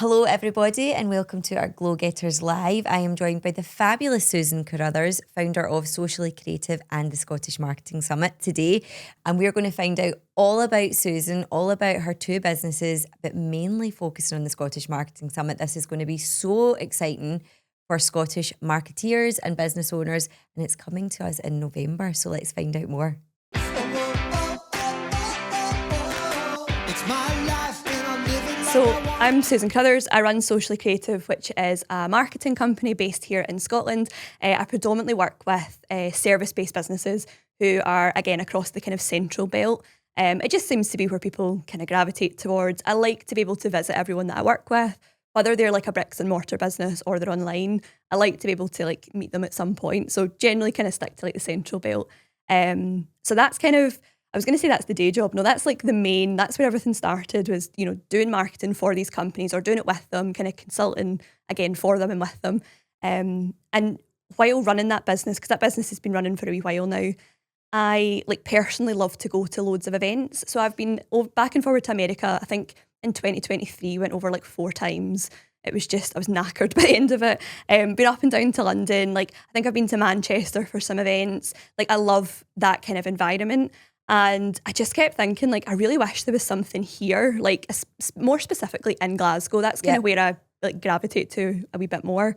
Hello, everybody, and welcome to our Glowgetters Live. I am joined by the fabulous Susan Carruthers, founder of Socially Creative and the Scottish Marketing Summit today. And we're going to find out all about Susan, all about her two businesses, but mainly focusing on the Scottish Marketing Summit. This is going to be so exciting for Scottish marketeers and business owners, and it's coming to us in November. So let's find out more. So I'm Susan Carruthers. I run Socially Creative, which is a marketing company based here in Scotland. I predominantly work with service-based businesses who are, again, across the kind of central belt. It just seems to be where people kind of gravitate towards. I like to be able to visit everyone that I work with, whether they're like a bricks and mortar business or they're online. I like to be able to like meet them at some point. So generally kind of stick to like the central belt. So that's kind of, I was going to say that's the day job. No, that's like the main, that's where everything started was, you know, doing marketing for these companies or doing it with them, kind of consulting again for them and with them. And while running that business, because that business has been running for a wee while now, I like personally love to go to loads of events. So I've been back and forward to America. I think in 2023, went over like 4 times. It was just, I was knackered by the end of it. Been up and down to London. Like, I think I've been to Manchester for some events. Like, I love that kind of environment. And I just kept thinking, like, I really wish there was something here, like more specifically in Glasgow. That's kind of where I like gravitate to a wee bit more.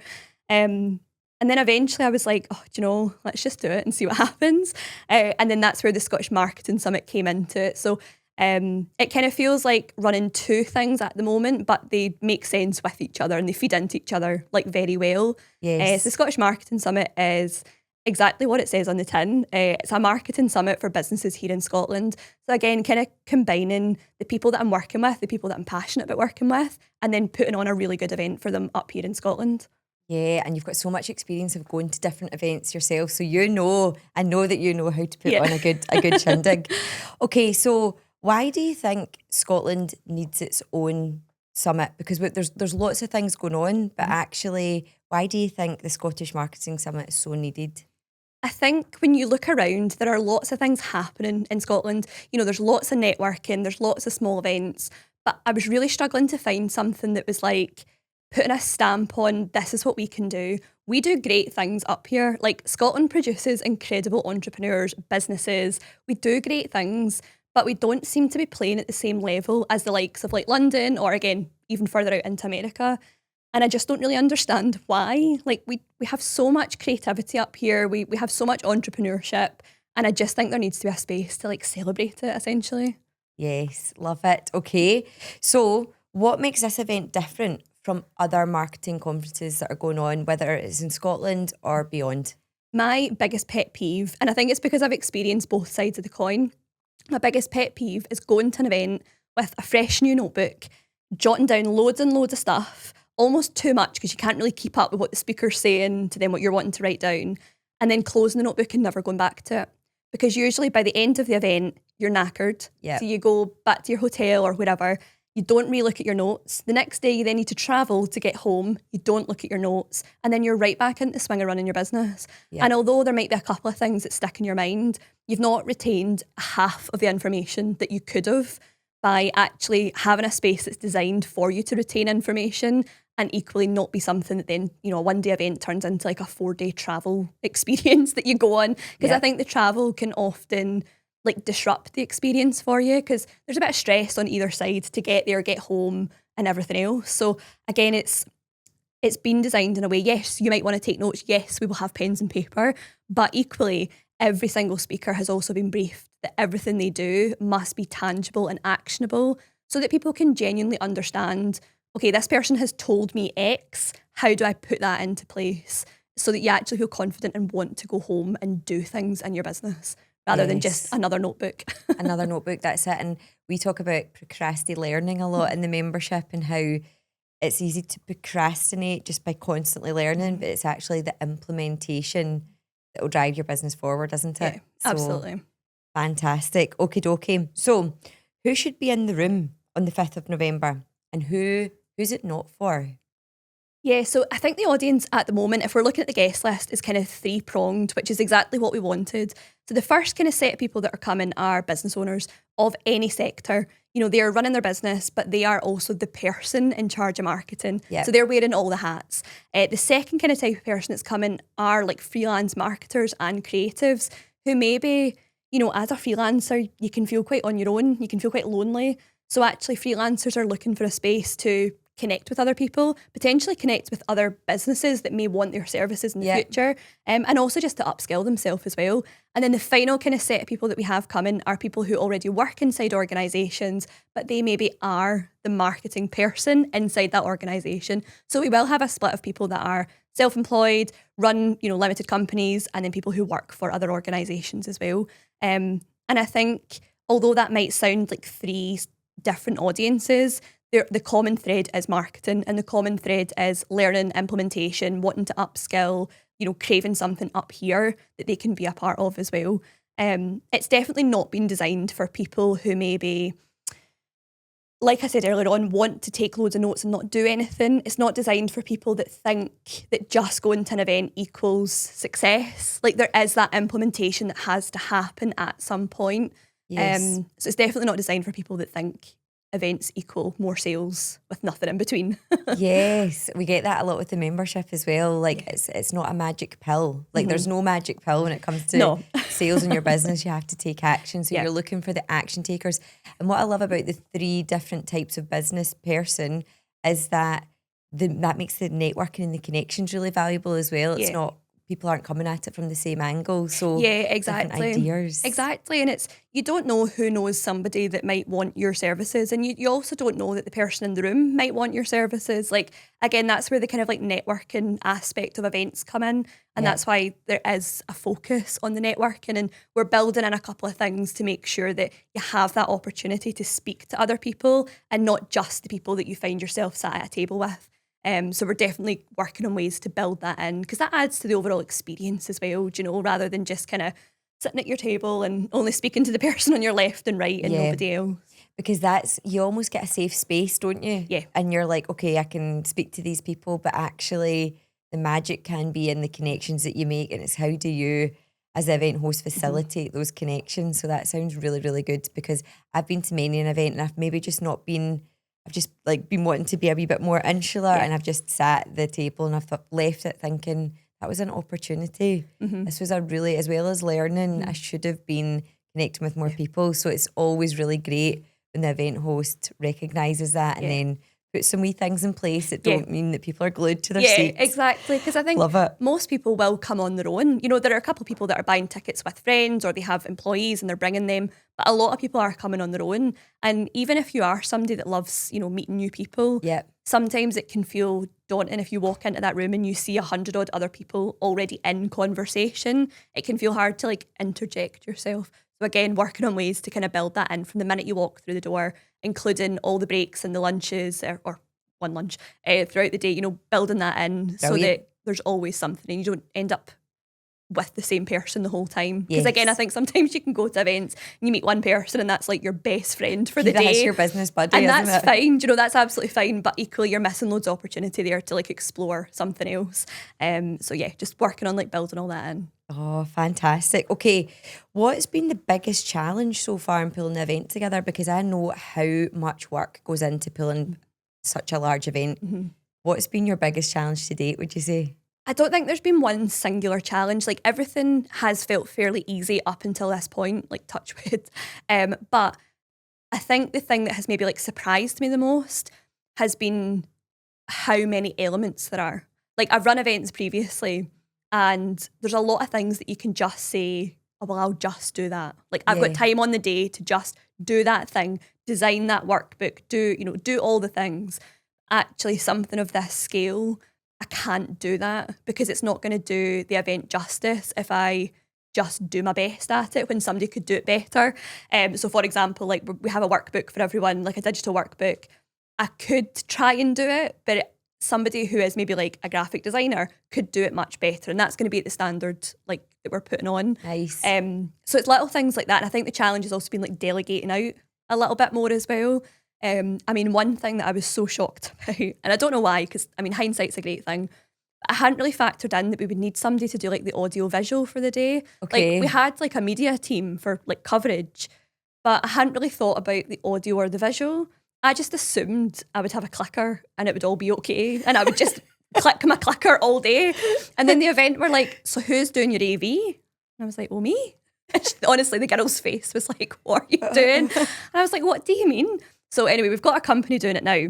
And then eventually I was like, oh, do you know, let's just do it and see what happens. And then that's where the Scottish Marketing Summit came into it. So it kind of feels like running 2 things at the moment, but they make sense with each other and they feed into each other like very well. Yes. So the Scottish Marketing Summit is exactly what it says on the tin. It's a marketing summit for businesses here in Scotland. So again, kind of combining the people that I'm working with, the people that I'm passionate about working with, and then putting on a really good event for them up here in Scotland. Yeah, and you've got so much experience of going to different events yourself, so I know that you know how to put on a good shindig. Okay, so why do you think Scotland needs its own summit? Because there's lots of things going on, but actually, why do you think the Scottish Marketing Summit is so needed? I think when you look around, there are lots of things happening in Scotland. You know, there's lots of networking, there's lots of small events, but I was really struggling to find something that was like putting a stamp on this is what we can do. We do great things up here. Like Scotland produces incredible entrepreneurs, businesses. We do great things, but we don't seem to be playing at the same level as the likes of like London or again, even further out into America. And I just don't really understand why. Like we have so much creativity up here. We have so much entrepreneurship. And I just think there needs to be a space to like celebrate it essentially. Yes, love it. Okay, so what makes this event different from other marketing conferences that are going on, whether it's in Scotland or beyond? My biggest pet peeve, and I think it's because I've experienced both sides of the coin, my biggest pet peeve is going to an event with a fresh new notebook, jotting down loads and loads of stuff, almost too much because you can't really keep up with what the speaker's saying to then what you're wanting to write down, and then closing the notebook and never going back to it. Because usually by the end of the event, you're knackered. Yep. So you go back to your hotel or wherever, you don't re-look at your notes. The next day you then need to travel to get home, you don't look at your notes, and then you're right back into the swing of running your business. Yep. And although there might be a couple of things that stick in your mind, you've not retained half of the information that you could have by actually having a space that's designed for you to retain information and equally not be something that then, you know, a 1-day event turns into like a 4-day travel experience that you go on. Because I think the travel can often like disrupt the experience for you because there's a bit of stress on either side to get there, get home and everything else. So again, it's been designed in a way, yes, you might want to take notes. Yes, we will have pens and paper, but equally every single speaker has also been briefed that everything they do must be tangible and actionable so that people can genuinely understand, okay, this person has told me X, how do I put that into place so that you actually feel confident and want to go home and do things in your business rather than just another notebook. Another notebook, that's it. And we talk about procrastinating learning a lot in the membership and how it's easy to procrastinate just by constantly learning, but it's actually the implementation that will drive your business forward, isn't it? Yeah, absolutely. Fantastic. Okie dokie. So who should be in the room on the 5th of November and who's it not for? Yeah, so I think the audience at the moment, if we're looking at the guest list, is kind of 3-pronged, which is exactly what we wanted. So the first kind of set of people that are coming are business owners of any sector. they're running their business, but they are also the person in charge of marketing. Yep. So they're wearing all the hats. The second kind of type of person that's coming are like freelance marketers and creatives who maybe, as a freelancer, you can feel quite on your own. You can feel quite lonely. So actually freelancers are looking for a space to connect with other people, potentially connect with other businesses that may want their services in the future, and also just to upskill themselves as well. And then the final kind of set of people that we have coming are people who already work inside organisations, but they maybe are the marketing person inside that organisation. So we will have a split of people that are self-employed, run, limited companies, and then people who work for other organisations as well. And I think, although that might sound like three different audiences, the common thread is marketing, and the common thread is learning, implementation, wanting to upskill, craving something up here that they can be a part of as well. It's definitely not been designed for people who maybe, like I said earlier on, want to take loads of notes and not do anything. It's not designed for people that think that just going to an event equals success. Like, there is that implementation that has to happen at some point. Yes. So it's definitely not designed for people that think events equal more sales with nothing in between. Yes, we get that a lot with the membership as well. Like, it's not a magic pill. Like, there's no magic pill when it comes to sales in your business. You have to take action. So you're looking for the action takers. And what I love about the three different types of business person is that that makes the networking and the connections really valuable as well. It's not, people aren't coming at it from the same angle. So exactly. different ideas. Exactly. And it's, you don't know who knows somebody that might want your services. And you also don't know that the person in the room might want your services. Like, again, that's where the kind of like networking aspect of events come in. And that's why there is a focus on the networking. And we're building in a couple of things to make sure that you have that opportunity to speak to other people and not just the people that you find yourself sat at a table with. So we're definitely working on ways to build that in, because that adds to the overall experience as well, rather than just kind of sitting at your table and only speaking to the person on your left and right and nobody else. Because you almost get a safe space, don't you? Yeah. And you're like, okay, I can speak to these people, but actually the magic can be in the connections that you make, and it's how do you, as the event host, facilitate those connections. So that sounds really, really good, because I've been to many an event and I've maybe just not been, I've just like been wanting to be a wee bit more insular, and I've just sat at the table and I've left it thinking that was an opportunity. This was a really, as well as learning, I should have been connecting with more people. So it's always really great when the event host recognises that and then put some wee things in place that don't mean that people are glued to their seats. Yeah, exactly. Because I think most people will come on their own. There are a couple of people that are buying tickets with friends, or they have employees and they're bringing them. But a lot of people are coming on their own. And even if you are somebody that loves, meeting new people, sometimes it can feel daunting if you walk into that room and you see 100 odd other people already in conversation. It can feel hard to like interject yourself. So again, working on ways to kind of build that in from the minute you walk through the door, including all the breaks and the lunches or one lunch throughout the day, building that in so that there's always something and you don't end up with the same person the whole time. Because again, I think sometimes you can go to events and you meet one person and that's like your best friend for the day. That's your business buddy, and isn't that's it? fine, that's absolutely fine. But equally, you're missing loads of opportunity there to like explore something else. So yeah, just working on like building all that in. Oh, fantastic. Okay, what's been the biggest challenge so far in pulling the event together? Because I know how much work goes into pulling such a large event. What's been your biggest challenge to date, would you say? I don't think there's been one singular challenge. Like, everything has felt fairly easy up until this point, like touch wood. But I think the thing that has maybe like surprised me the most has been how many elements there are. Like, I've run events previously, and there's a lot of things that you can just say, oh, well, I'll just do that. Like, I've got time on the day to just do that thing, design that workbook, do all the things. Actually, something of this scale, I can't do that, because it's not going to do the event justice if I just do my best at it when somebody could do it better. So for example, like, we have a workbook for everyone, like a digital workbook. I could try and do it, but somebody who is maybe like a graphic designer could do it much better, and that's going to be at the standard like that we're putting on. Nice. So it's little things like that, and I think the challenge has also been like delegating out a little bit more as well. I mean, one thing that I was so shocked about, and I don't know why, because I mean, hindsight's a great thing, I hadn't really factored in that we would need somebody to do like the audio visual for the day. Okay. Like, we had like a media team for like coverage, but I hadn't really thought about the audio or the visual. I just assumed I would have a clicker and it would all be okay. And I would just click my clicker all day. And then the event were like, so who's doing your AV? And I was like, well, me. Honestly, the girl's face was like, what are you doing? And I was like, what do you mean? So anyway, we've got a company doing it now.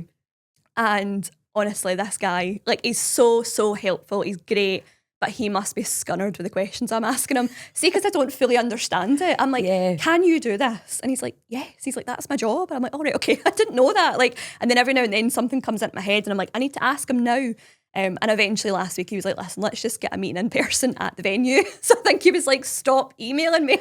And honestly, this guy, like, he's so helpful. He's great. But he must be scunnered with the questions I'm asking him. See, because I don't fully understand it. I'm like, can you do this? And he's like, yes. He's like, that's my job. And I'm like, all right, okay. I didn't know that. Like, and then every now and then something comes into my head and I'm like, I need to ask him now. And eventually last week he was like, listen, let's just get a meeting in person at the venue. So I think he was like, stop emailing me.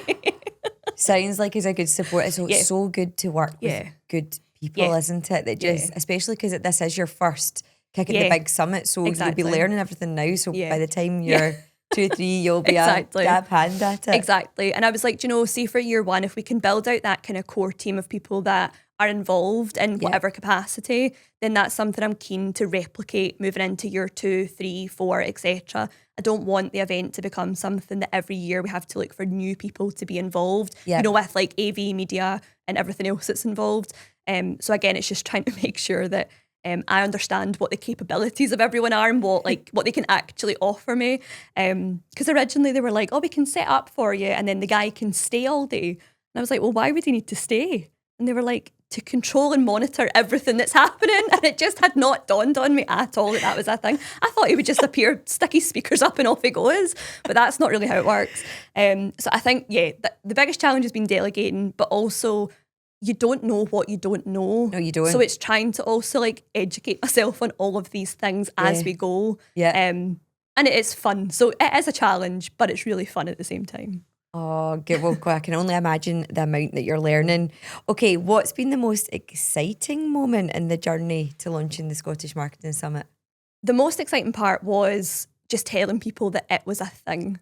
Sounds like he's a good support. So it's so good to work with good people, isn't it? That just, especially because this is your first kick at the big summit, so you'll be learning everything now. So by the time you're 2 or 3, you'll be a dab hand at it. Exactly. And I was like, do you know, see, for year one, if we can build out that kind of core team of people that are involved in whatever capacity, then that's something I'm keen to replicate moving into year 2, 3, 4, etc. I don't want the event to become something that every year we have to look for new people to be involved, you know, with like AV, media and everything else that's involved. So again, it's just trying to make sure that I understand what the capabilities of everyone are and what they can actually offer me. Because originally they were like, oh, we can set up for you and then the guy can stay all day. And I was like, well, why would he need to stay? And they were like, to control and monitor everything that's happening. And it just had not dawned on me at all that was a thing. I thought he would just appear, stick his speakers up and off he goes. But that's not really how it works. So I think, the biggest challenge has been delegating, but also you don't know what you don't know. No, you don't. So it's trying to also like educate myself on all of these things as we go. Yeah. And it is fun. So it is a challenge, but it's really fun at the same time. Oh, good. Well, I can only imagine the amount that you're learning. Okay, what's been the most exciting moment in the journey to launching the Scottish Marketing Summit? The most exciting part was just telling people that it was a thing.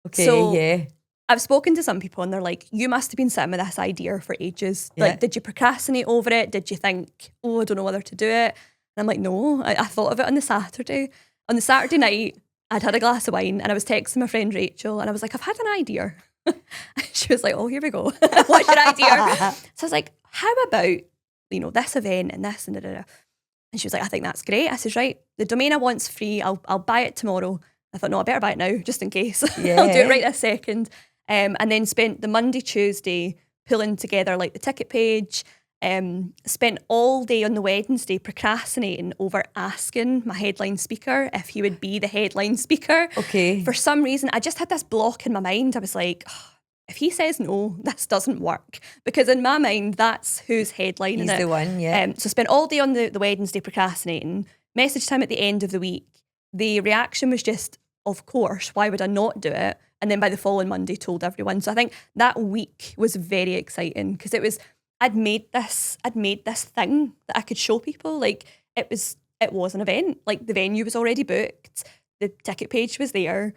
Okay, so, I've spoken to some people and they're like, you must have been sitting with this idea for ages. Yeah. Like, did you procrastinate over it? Did you think, oh, I don't know whether to do it? And I'm like, no, I thought of it on the Saturday. On the Saturday night, I'd had a glass of wine and I was texting my friend Rachel and I was like, I've had an idea. She was like, oh, here we go. What's your idea? So I was like, how about, you know, this event and this and da, da, da. And she was like, I think that's great. I said, right, the domain I want's free. I'll buy it tomorrow. I thought, no, I better buy it now, just in case. Yeah. I'll do it right this second. And then spent the Monday, Tuesday pulling together like the ticket page. Spent all day on the Wednesday procrastinating over asking my headline speaker if he would be the headline speaker. Okay. For some reason, I just had this block in my mind. I was like, oh, if he says no, this doesn't work. Because in my mind, that's who's headlining it. He's the one, yeah. So spent all day on the Wednesday procrastinating. Messaged him at the end of the week. The reaction was just, of course, why would I not do it? And then by the following Monday, told everyone. So I think that week was very exciting because it was, I'd made this thing that I could show people. Like it was an event. Like the venue was already booked. The ticket page was there.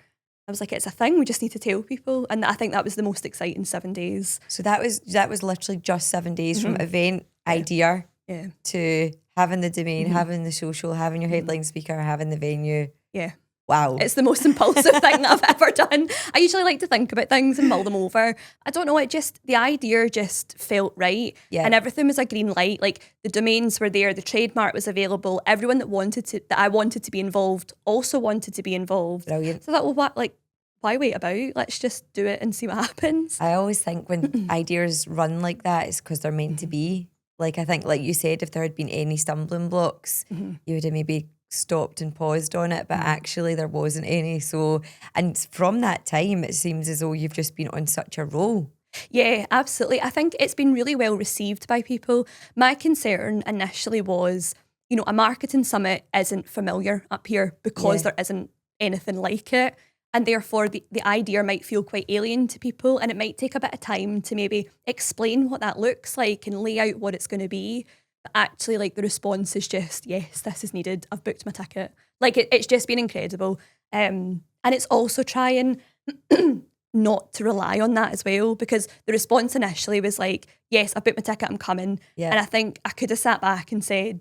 I was like, it's a thing. We just need to tell people. And I think that was the most exciting 7 days. So that was literally just 7 days from event idea to having the domain, having the social, having your headline speaker, having the venue. Yeah. Wow. It's the most impulsive thing that I've ever done. I usually like to think about things and mull them over. I don't know, the idea just felt right. Yeah. And everything was a green light. Like the domains were there, the trademark was available. Everyone that I wanted to be involved also wanted to be involved. Brilliant. So I thought, well, why wait about? Let's just do it and see what happens. I always think when ideas run like that, it's because they're meant to be. Like I think, like you said, if there had been any stumbling blocks, you would have maybe stopped and paused on it, but actually there wasn't any. So, and from that time, it seems as though you've just been on such a roll. Yeah, absolutely. I think it's been really well received by people. My concern initially was, you know, a marketing summit isn't familiar up here because there isn't anything like it. And therefore the idea might feel quite alien to people and it might take a bit of time to maybe explain what that looks like and lay out what it's going to be. But actually, like the response is just, yes, this is needed. I've booked my ticket. Like it's just been incredible. And it's also trying not to rely on that as well, because the response initially was like, yes, I've booked my ticket, I'm coming. Yeah. And I think I could have sat back and said,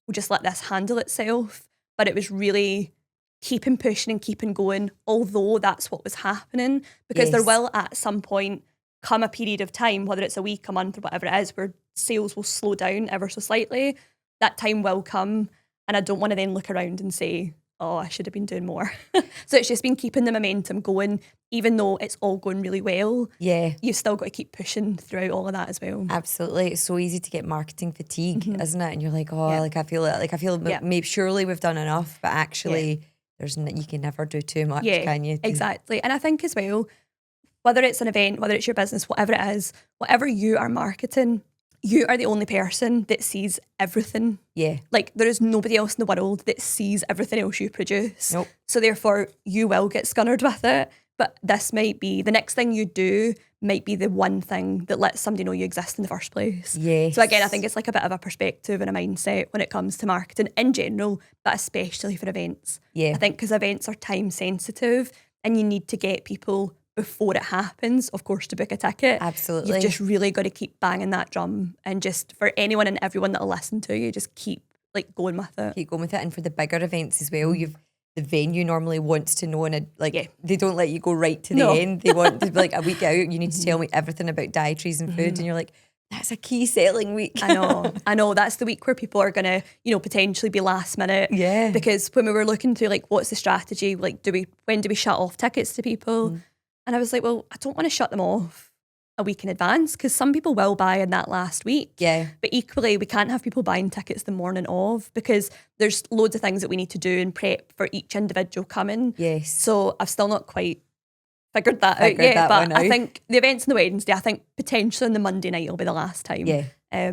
we'll just let this handle itself. But it was really keeping pushing and keeping going, although that's what was happening, because there will at some point come a period of time, whether it's a week, a month, or whatever it is, where sales will slow down ever so slightly, that time will come. And I don't want to then look around and say, oh, I should have been doing more. So it's just been keeping the momentum going, even though it's all going really well. Yeah. You've still got to keep pushing throughout all of that as well. Absolutely. It's so easy to get marketing fatigue, isn't it? And you're like, oh, Yeah. like I feel Yeah. maybe surely we've done enough, but actually you can never do too much, can you? Exactly. And I think as well, whether it's an event, whether it's your business, whatever it is, whatever you are marketing, you are the only person that sees everything. Yeah. Like there is nobody else in the world that sees everything else you produce. Nope. So therefore you will get scunnered with it. But this might be, the next thing you do might be the one thing that lets somebody know you exist in the first place. Yes. So again, I think it's like a bit of a perspective and a mindset when it comes to marketing in general, but especially for events. Yeah. I think because events are time sensitive and you need to get people before it happens, of course, to book a ticket. Absolutely. You've just really got to keep banging that drum, and just for anyone and everyone that'll listen to you, just keep like going with it. Keep going with it. And for the bigger events as well, the venue normally wants to know, and they don't let you go right to the end. They want to be like a week out, you need to tell me everything about dietaries and food, and you're like, that's a key selling week. I know. That's the week where people are gonna, potentially be last minute. Yeah. Because when we were looking through like what's the strategy, like when do we shut off tickets to people? And I was like, well, I don't want to shut them off a week in advance because some people will buy in that last week. Yeah. But equally, we can't have people buying tickets the morning of because there's loads of things that we need to do and prep for each individual coming. Yes. So I've still not quite figured that out yet. But I think the events on the Wednesday, I think potentially on the Monday night will be the last time. Yeah.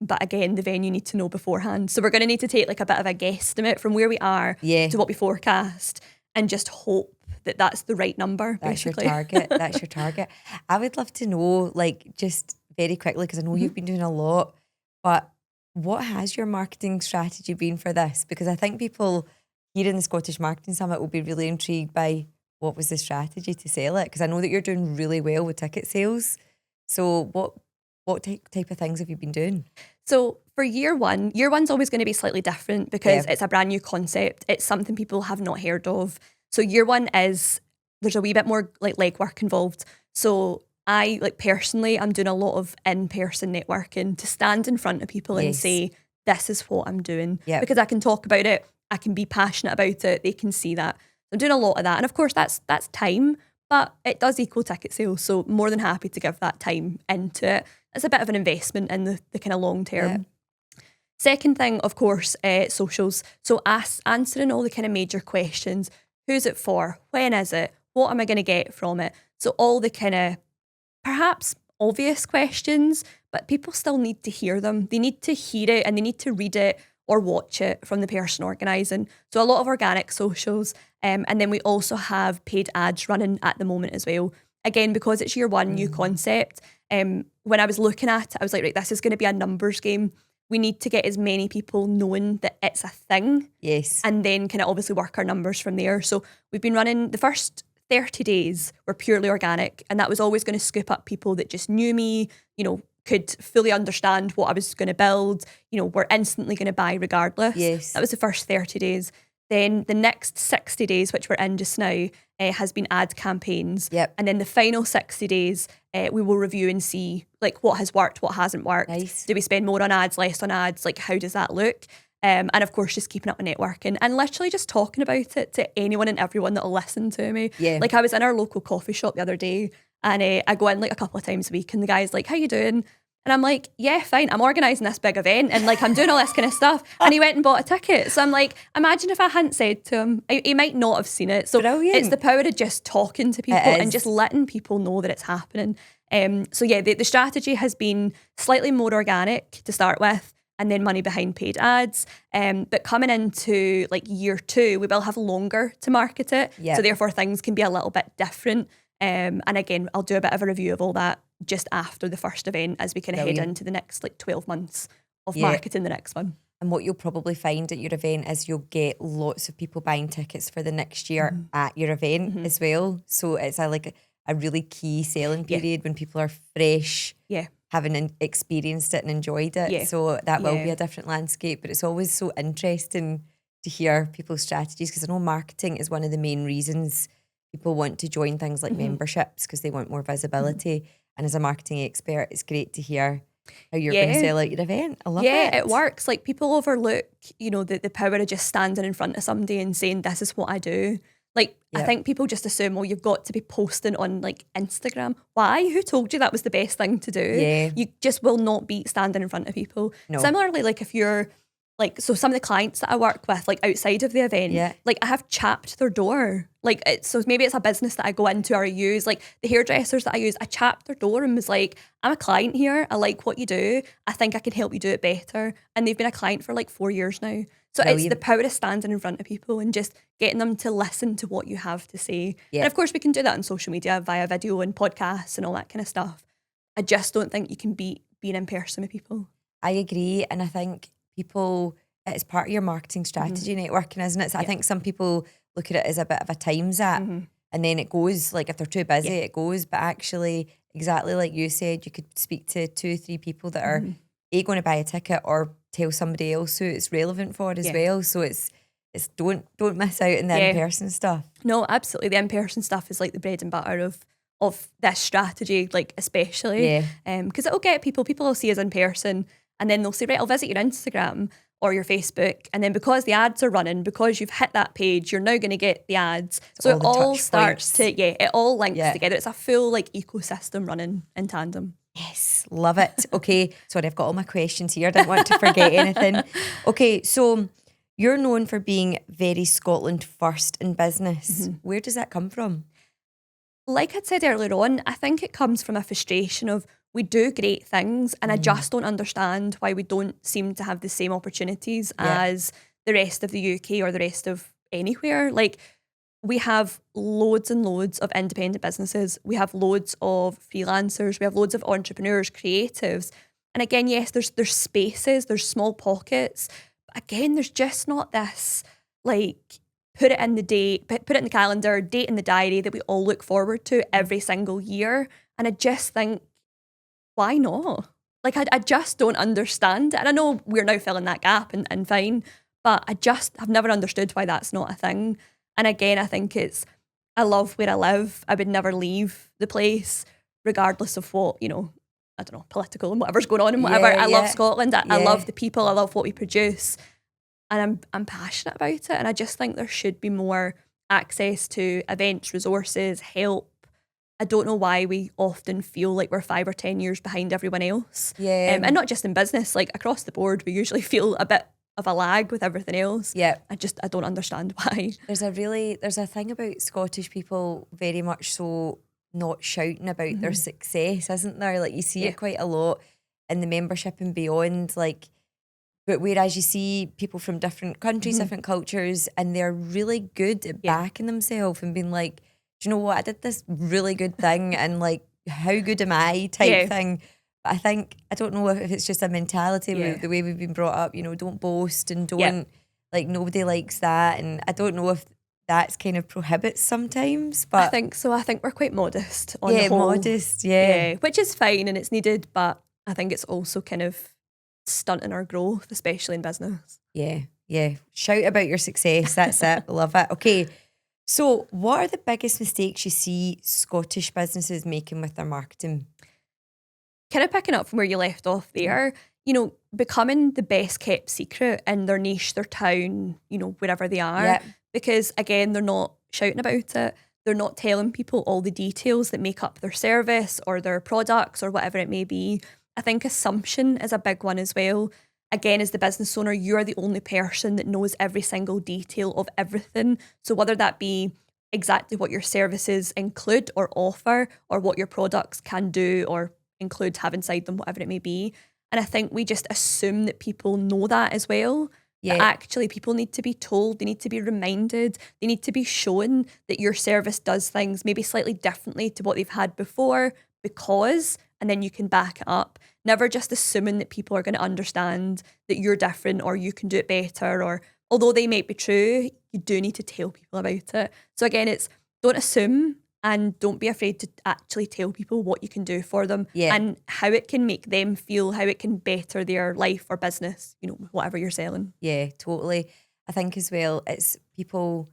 But again, the venue need to know beforehand. So we're going to need to take like a bit of a guesstimate from where we are to what we forecast and just hope that that's the right number. That's basically. your target. That's your target. I would love to know, like, just very quickly, because I know you've been doing a lot, but what has your marketing strategy been for this? Because I think people here in the Scottish Marketing Summit will be really intrigued by what was the strategy to sell it, because I know that you're doing really well with ticket sales. So what type of things have you been doing? So for year one's always going to be slightly different because it's a brand new concept. It's something people have not heard of. So year one there's a wee bit more like legwork involved. So I personally, I'm doing a lot of in-person networking to stand in front of people and say, this is what I'm doing. Because I can talk about it, I can be passionate about it, they can see that. I'm doing a lot of that. And of course that's time, but it does equal ticket sales. So more than happy to give that time into it. It's a bit of an investment in the kind of long term. Second thing, of course, socials. So answering all the kind of major questions. Who's it for? When is it? What am I going to get from it? So all the kind of perhaps obvious questions, but people still need to hear them. They need to hear it and they need to read it or watch it from the person organising. So a lot of organic socials. And then we also have paid ads running at the moment as well. Again, because it's year one, new concept. When I was looking at it, I was like, right, this is going to be a numbers game. We need to get as many people knowing that it's a thing. Yes. And then kind of obviously work our numbers from there. So we've been running the first 30 days were purely organic. And that was always going to scoop up people that just knew me, could fully understand what I was going to build, were instantly going to buy regardless. Yes. That was the first 30 days. Then the next 60 days, which we're in just now, has been ad campaigns. Yep. And then the final 60 days, we will review and see like what has worked, what hasn't worked. Nice. Do we spend more on ads, less on ads? Like how does that look? And of course, just keeping up with networking and literally just talking about it to anyone and everyone that'll listen to me. Yeah. Like I was in our local coffee shop the other day and I go in like a couple of times a week and the guy's like, how you doing? And I'm like, yeah, fine. I'm organising this big event and like I'm doing all this kind of stuff. And he went and bought a ticket. So I'm like, imagine if I hadn't said to him, he might not have seen it. So It's the power of just talking to people and just letting people know that it's happening. So yeah, the strategy has been slightly more organic to start with and then money behind paid ads. But coming into like year two, we will have longer to market it. Yep. So therefore things can be a little bit different. And again, I'll do a bit of a review of all that just after the first event as we kind of head into the next like 12 months of marketing the next one. And what you'll probably find at your event is you'll get lots of people buying tickets for the next year at your event as well. So it's a really key selling period when people are fresh, having experienced it and enjoyed it. Yeah. So that will be a different landscape. But it's always so interesting to hear people's strategies because I know marketing is one of the main reasons people want to join things like memberships because they want more visibility. And as a marketing expert, it's great to hear how you're going to sell out your event. I love it. Yeah, it works. Like people overlook, the power of just standing in front of somebody and saying, this is what I do. Like, I think people just assume, you've got to be posting on like Instagram. Why? Who told you that was the best thing to do? Yeah. You just will not be standing in front of people. No. Similarly, like if you're like, so some of the clients that I work with, like outside of the event, like I have chapped their door. Like, so maybe it's a business that I go into or I use, like the hairdressers that I use, I chapped their door and was like, I'm a client here. I like what you do. I think I can help you do it better. And they've been a client for like 4 years now. So it's the power of standing in front of people and just getting them to listen to what you have to say. Yeah. And of course we can do that on social media via video and podcasts and all that kind of stuff. I just don't think you can beat being in person with people. I agree. And I think people, it's part of your marketing strategy networking, isn't it? So I think some people look at it as a bit of a time zap and then it goes, like if they're too busy, it goes. But actually, exactly like you said, you could speak to 2-3 people that are going to buy a ticket or tell somebody else who it's relevant for as well. So it's don't miss out on the in-person stuff. No, absolutely. The in-person stuff is like the bread and butter of this strategy, like especially. Because it'll get people will see us in person and then they'll say, right, I'll visit your Instagram or your Facebook. And then because the ads are running, because you've hit that page, you're now going to get the ads. So it all starts to, it all links together. It's a full like ecosystem running in tandem. Yes, love it. Okay, sorry, I've got all my questions here. I didn't want to forget anything. Okay, so you're known for being very Scotland first in business. Where does that come from? Like I'd said earlier on, I think it comes from a frustration of we do great things and I just don't understand why we don't seem to have the same opportunities as the rest of the UK or the rest of anywhere. Like we have loads and loads of independent businesses. We have loads of freelancers. We have loads of entrepreneurs, creatives. And again, yes, there's spaces, there's small pockets. But again, there's just not this like put it in the calendar, date in the diary that we all look forward to every single year. And I just think, why not? Like I just don't understand it. And I know we're now filling that gap and fine, but I just have never understood why that's not a thing. And again, I think I love where I live. I would never leave the place, regardless of what, I don't know, political and whatever's going on and whatever. I love Scotland. I love the people. I love what we produce. And I'm passionate about it. And I just think there should be more access to events, resources, help. I don't know why we often feel like we're 5 or 10 years behind everyone else. And not just in business, like across the board, we usually feel a bit of a lag with everything else. I don't understand why. There's a thing about Scottish people very much so not shouting about their success, isn't there? Like you see it quite a lot in the membership and beyond, like, but whereas you see people from different countries, different cultures, and they're really good at backing themselves and being like, do you know what, I did this really good thing and like, how good am I type thing. But I don't know if it's just a mentality with the way we've been brought up, don't boast and don't, like nobody likes that. And I don't know if that's kind of prohibits sometimes, but I think so. I think we're quite modest on the whole. Modest, which is fine and it's needed, but I think it's also kind of stunting our growth, especially in business. Shout about your success. That's it. Love it. Okay, so what are the biggest mistakes you see Scottish businesses making with their marketing? Kind of picking up from where you left off there, becoming the best kept secret in their niche, their town, wherever they are. Because again, they're not shouting about it. They're not telling people all the details that make up their service or their products or whatever it may be. I think assumption is a big one as well. Again, as the business owner, you're the only person that knows every single detail of everything. So whether that be exactly what your services include or offer or what your products can do or include, have inside them, whatever it may be. And I think we just assume that people know that as well. But actually, people need to be told, they need to be reminded, they need to be shown that your service does things maybe slightly differently to what they've had before because, and then you can back it up. Never just assuming that people are going to understand that you're different or you can do it better, or although they might be true, you do need to tell people about it. So again, it's don't assume and don't be afraid to actually tell people what you can do for them and how it can make them feel, how it can better their life or business, whatever you're selling. Yeah, totally. I think as well, it's people,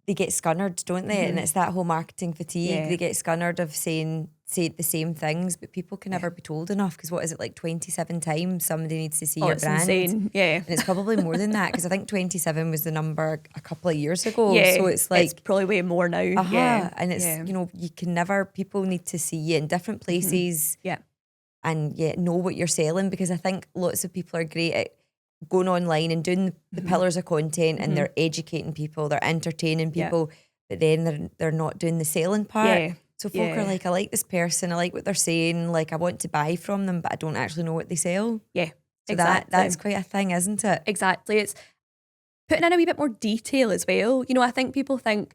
they get scunnered, don't they? And it's that whole marketing fatigue. Yeah. They get scunnered of say the same things, but people can never be told enough, because what is it, like 27 times somebody needs to see your it's brand? insane. Yeah. And it's probably more than that, because I think 27 was the number a couple of years ago. Yeah. So it's like... It's probably way more now. Yeah. And it's, you know, you can never... People need to see you in different places. Yeah. And know what you're selling, because I think lots of people are great at going online and doing the pillars of content, and they're educating people, they're entertaining people, but then they're not doing the selling part. Yeah. So folk are like, I like this person, I like what they're saying, like I want to buy from them, but I don't actually know what they sell. Yeah, So exactly. that's quite a thing, isn't it? Exactly. It's putting in a wee bit more detail as well. You know, I think people think,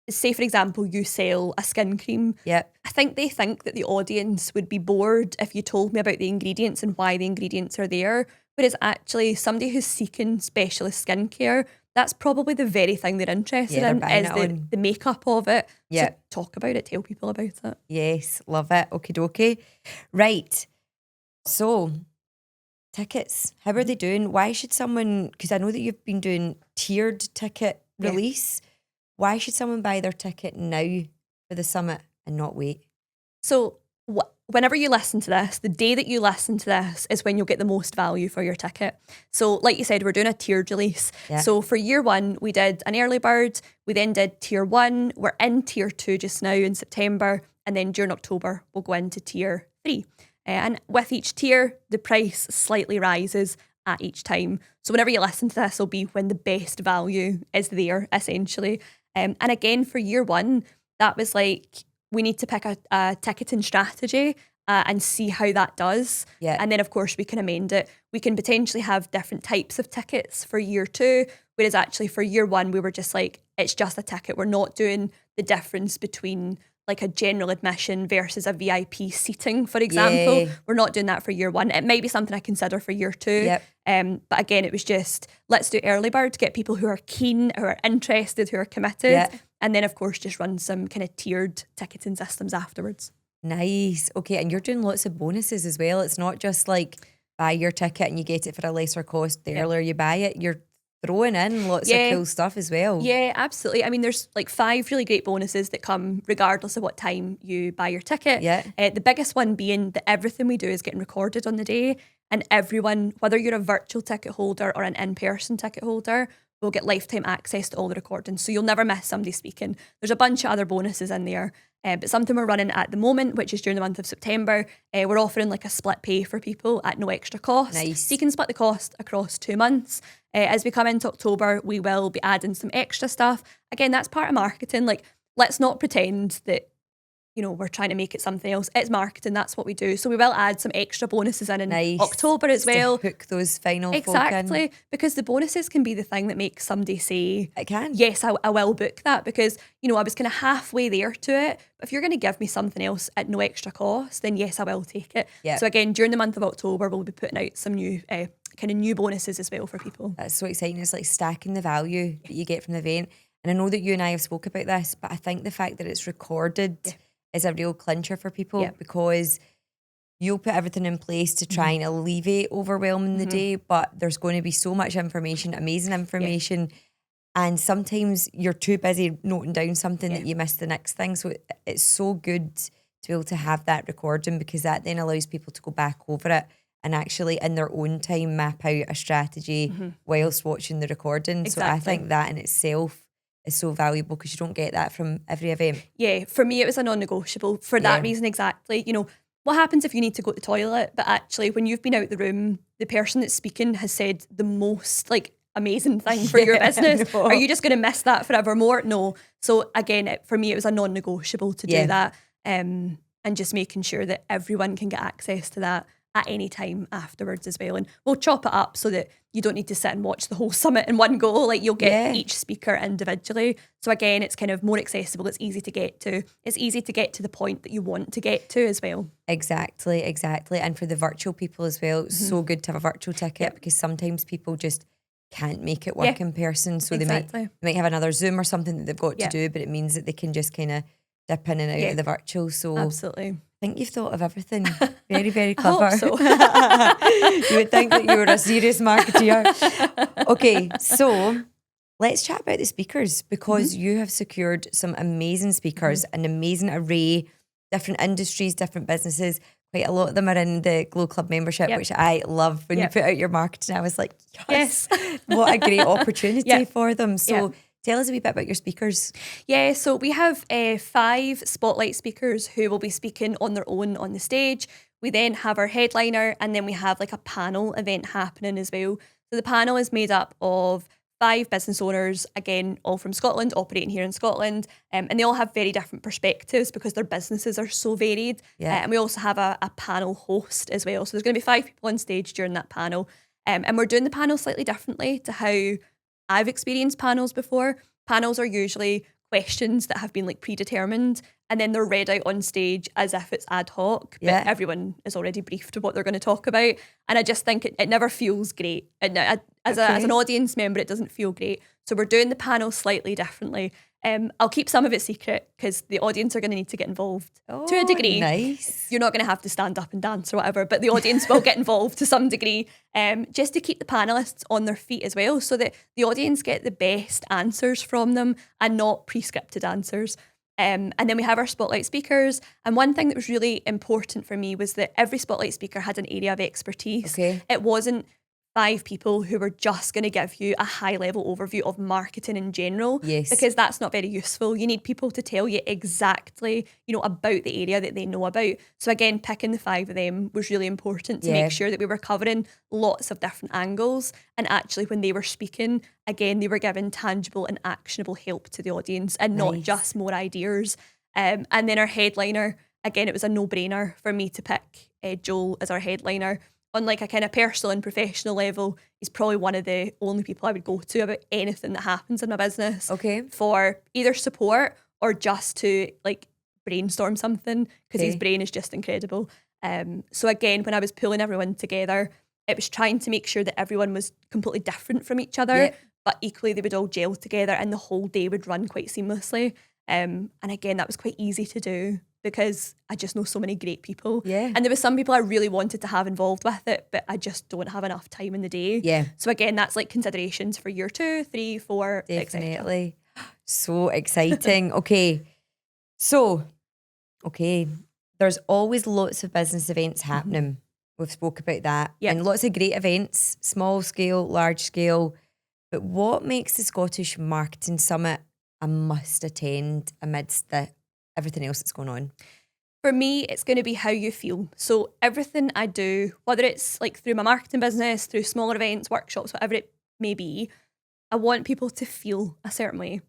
say for example, you sell a skin cream. Yep. I think they think that the audience would be bored if you told me about the ingredients and why the ingredients are there. Whereas actually somebody who's seeking specialist skincare, that's probably the very thing they're interested in, is the makeup of it. Yeah. So talk about it, tell people about it. Yes, love it. Okie dokie. Right. So, tickets, how are they doing? Why should someone, because I know that you've been doing tiered ticket release, why should someone buy their ticket now for the summit and not wait? So whenever you listen to this, the day that you listen to this is when you'll get the most value for your ticket. So like you said, we're doing a tiered release. Yeah. So for year one, we did an early bird. We then did tier one. We're in tier two just now in September. And then during October, we'll go into tier three. And with each tier, the price slightly rises at each time. So whenever you listen to this, will be when the best value is there, essentially. And again, for year one, that was like, we need to pick a ticketing strategy and see how that does. Yeah. And then, of course, we can amend it. We can potentially have different types of tickets for year two, whereas actually for year one, we were just like, it's just a ticket. We're not doing the difference between like a general admission versus a VIP seating, for example. Yeah. We're not doing that for year one. It might be something I consider for year two. Yep. But again, it was just, let's do early bird to get people who are keen, who are interested, who are committed. Yeah. And then, of course, just run some kind of tiered ticketing systems afterwards. Nice. Okay, and you're doing lots of bonuses as well. It's not just like buy your ticket and you get it for a lesser cost the earlier you buy it. You're throwing in lots of cool stuff as well. Yeah, absolutely. I mean, there's like 5 really great bonuses that come regardless of what time you buy your ticket. Yeah. The biggest one being that everything we do is getting recorded on the day, and everyone, whether you're a virtual ticket holder or an in-person ticket holder, will get lifetime access to all the recordings. So you'll never miss somebody speaking. There's a bunch of other bonuses in there. But something we're running at the moment, which is during the month of September, we're offering like a split pay for people at no extra cost. Nice. So you can split the cost across 2 months. As we come into October, we will be adding some extra stuff. Again, that's part of marketing. Like, let's not pretend that, you know, we're trying to make it something else. It's marketing, that's what we do. So we will add some extra bonuses in October as well. To hook those final folk Exactly, in. because the bonuses can be the thing that makes somebody say, It can. yes, I will book that, because, you know, I was kind of halfway there to it. But if you're going to give me something else at no extra cost, then yes, I will take it. Yeah. So again, during the month of October, we'll be putting out some new kind of new bonuses as well for people. That's so exciting. It's like stacking the value that you get from the event. And I know that you and I have spoke about this, but I think the fact that it's recorded is a real clincher for people, because you'll put everything in place to try and alleviate overwhelming the day, but there's going to be so much information, amazing information, and sometimes you're too busy noting down something that you miss the next thing. So it's so good to be able to have that recording, because that then allows people to go back over it and actually in their own time map out a strategy whilst watching the recording. Exactly. So I think that in itself is so valuable, because you don't get that from every event. Yeah, for me, it was a non-negotiable for that reason exactly. You know, what happens if you need to go to the toilet, but actually when you've been out the room, the person that's speaking has said the most like amazing thing for your business. Are you just going to miss that forevermore? No. So again, for me, it was a non-negotiable to do that, and just making sure that everyone can get access to that at any time afterwards as well. And we'll chop it up so that you don't need to sit and watch the whole summit in one go. Like, you'll get each speaker individually. So again, it's kind of more accessible. It's easy to get to. It's easy to get to the point that you want to get to as well. Exactly. And for the virtual people as well, it's so good to have a virtual ticket, because sometimes people just can't make it work in person. So they might have another Zoom or something that they've got to do, but it means that they can just kind of dip in and out of the virtual. So absolutely. I think you've thought of everything. Very, very clever. I hope so. You would think that you were a serious marketeer. Okay, so Let's chat about the speakers, because you have secured some amazing speakers, an amazing array, different industries, different businesses. Quite a lot of them are in the Glow Club membership, which I love. When you put out your marketing, I was like, yes. What a great opportunity for them. So tell us a wee bit about your speakers. Yeah, so we have 5 spotlight speakers who will be speaking on their own on the stage. We then have our headliner, and then we have like a panel event happening as well. So the panel is made up of 5 business owners, again, all from Scotland, operating here in Scotland. And they all have very different perspectives because their businesses are so varied. And we also have a panel host as well. So there's going to be 5 people on stage during that panel. And we're doing the panel slightly differently to how I've experienced panels before. Panels are usually questions that have been like predetermined, and then they're read out on stage as if it's ad hoc, but everyone is already briefed of what they're going to talk about. And I just think it never feels great. As an audience member, it doesn't feel great. So we're doing the panel slightly differently. I'll keep some of it secret because the audience are going to need to get involved to a degree. Nice. You're not going to have to stand up and dance or whatever, but the audience will get involved to some degree, just to keep the panelists on their feet as well, so that the audience get the best answers from them and not pre-scripted answers. And then we have our spotlight speakers. And one thing that was really important for me was that every spotlight speaker had an area of expertise. It wasn't 5 people who were just going to give you a high level overview of marketing in general, because that's not very useful. You need people to tell you exactly, about the area that they know about. So again, picking the 5 of them was really important to make sure that we were covering lots of different angles. And actually, when they were speaking, again, they were giving tangible and actionable help to the audience and not just more ideas. And then our headliner, again, it was a no-brainer for me to pick Joel as our headliner. On like a kind of personal and professional level, he's probably one of the only people I would go to about anything that happens in my business. For either support or just to like brainstorm something, because his brain is just incredible. So again, when I was pulling everyone together, it was trying to make sure that everyone was completely different from each other, but equally they would all gel together and the whole day would run quite seamlessly. And again, that was quite easy to do because I just know so many great people. And there was some people I really wanted to have involved with it, but I just don't have enough time in the day. So again, that's like considerations for year 2, 3, 4, Definitely. So exciting. So, there's always lots of business events happening. We've spoke about that. And lots of great events, small scale, large scale. But what makes the Scottish Marketing Summit a must attend amidst everything else that's going on? For me, it's going to be how you feel. So everything I do, whether it's like through my marketing business, through smaller events, workshops, whatever it may be, I want people to feel a certain way.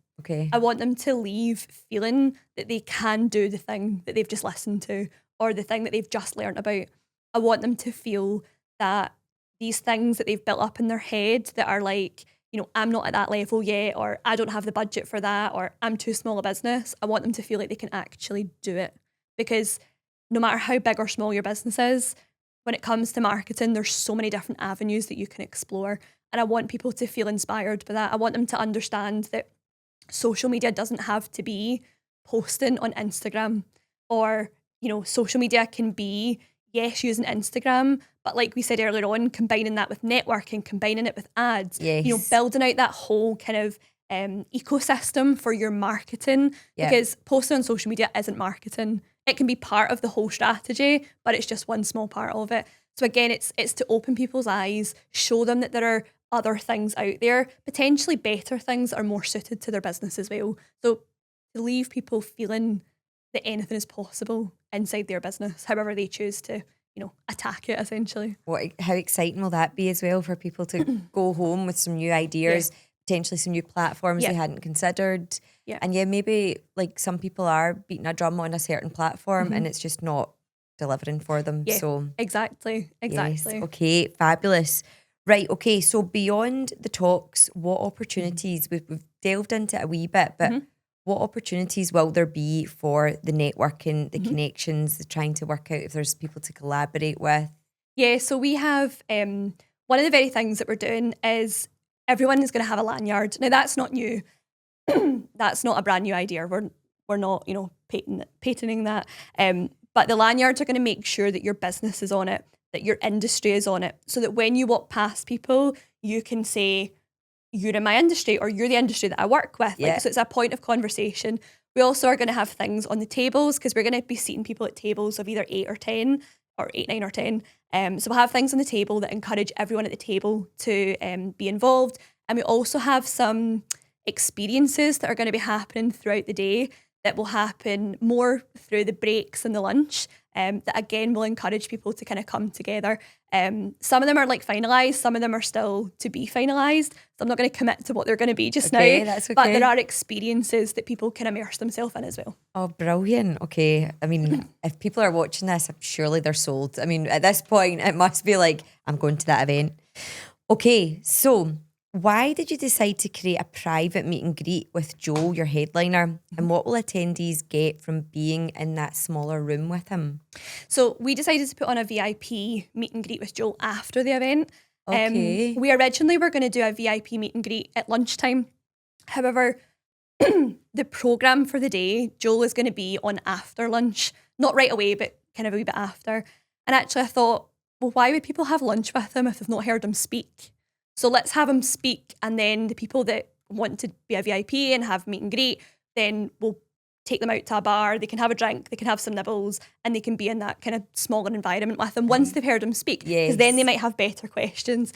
I want them to leave feeling that they can do the thing that they've just listened to or the thing that they've just learned about. I want them to feel that these things that they've built up in their head that are like, I'm not at that level yet, or I don't have the budget for that, or I'm too small a business. I want them to feel like they can actually do it. Because no matter how big or small your business is, when it comes to marketing, there's so many different avenues that you can explore. And I want people to feel inspired by that. I want them to understand that social media doesn't have to be posting on Instagram, or, social media can be, yes, using Instagram, but like we said earlier on, combining that with networking, combining it with ads, building out that whole kind of ecosystem for your marketing, because posting on social media isn't marketing. It can be part of the whole strategy, but it's just one small part of it. So again, it's to open people's eyes, show them that there are other things out there, potentially better things that are more suited to their business as well. So to leave people feeling that anything is possible inside their business, however they choose to, attack it essentially. How exciting will that be as well for people to go home with some new ideas, potentially some new platforms they hadn't considered. And maybe like some people are beating a drum on a certain platform and it's just not delivering for them. So exactly. Yes. Okay, fabulous. Right, okay, so beyond the talks, what opportunities, we've delved into it a wee bit, but what opportunities will there be for the networking, the connections, the trying to work out if there's people to collaborate with? Yeah, so we have, one of the very things that we're doing is everyone is going to have a lanyard. Now, that's not new. That's not a brand new idea. We're not, patenting that. But the lanyards are going to make sure that your business is on it, that your industry is on it, so that when you walk past people, you can say, you're in my industry or you're the industry that I work with. Yeah. Like, so it's a point of conversation. We also are going to have things on the tables because we're going to be seating people at tables of either 8 or 10 or 8, 9 or 10. So we'll have things on the table that encourage everyone at the table to be involved. And we also have some experiences that are going to be happening throughout the day that will happen more through the breaks and the lunch. That again will encourage people to kind of come together. Some of them are like finalised, some of them are still to be finalised. So I'm not going to commit to what they're going to be just now. That's okay. But there are experiences that people can immerse themselves in as well. Oh, brilliant. Okay. I mean, if people are watching this, surely they're sold. I mean, at this point, it must be like, I'm going to that event. Okay, so why did you decide to create a private meet and greet with Joel, your headliner? And what will attendees get from being in that smaller room with him? So we decided to put on a VIP meet and greet with Joel after the event. Okay. We originally were going to do a VIP meet and greet at lunchtime. However, the programme for the day, Joel is going to be on after lunch. Not right away, but kind of a wee bit after. And actually I thought, well, why would people have lunch with him if they've not heard him speak? So let's have him speak, and then the people that want to be a VIP and have meet and greet, then we'll take them out to a bar, they can have a drink, they can have some nibbles, and they can be in that kind of smaller environment with him once they've heard him speak. Because then they might have better questions.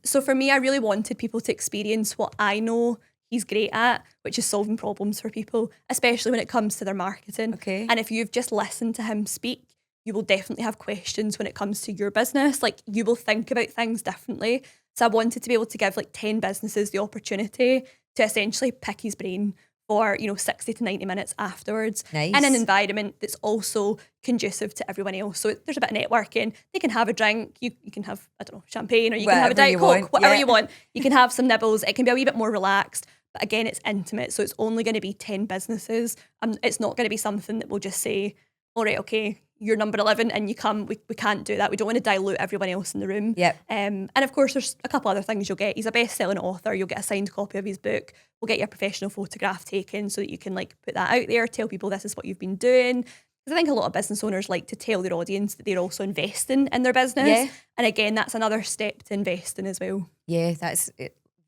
So for me, I really wanted people to experience what I know he's great at, which is solving problems for people, especially when it comes to their marketing. Okay. And if you've just listened to him speak, you will definitely have questions when it comes to your business. Like, you will think about things differently. So I wanted to be able to give like 10 businesses the opportunity to essentially pick his brain for, 60 to 90 minutes afterwards. Nice. In an environment that's also conducive to everyone else. So there's a bit of networking. They can have a drink. You can have, I don't know, champagne, or you can have a Diet Coke, whatever you want. You can have some nibbles. It can be a wee bit more relaxed. But again, it's intimate. So it's only going to be 10 businesses. It's not going to be something that will just say, all right, okay, you're number 11 and you come. We can't do that. We don't want to dilute everyone else in the room. Yep. And of course, there's a couple other things you'll get. He's a best-selling author. You'll get a signed copy of his book. We'll get your professional photograph taken so that you can like put that out there, tell people this is what you've been doing. Because I think a lot of business owners like to tell their audience that they're also investing in their business. Yeah. And again, that's another step to invest in as well. Yeah, that's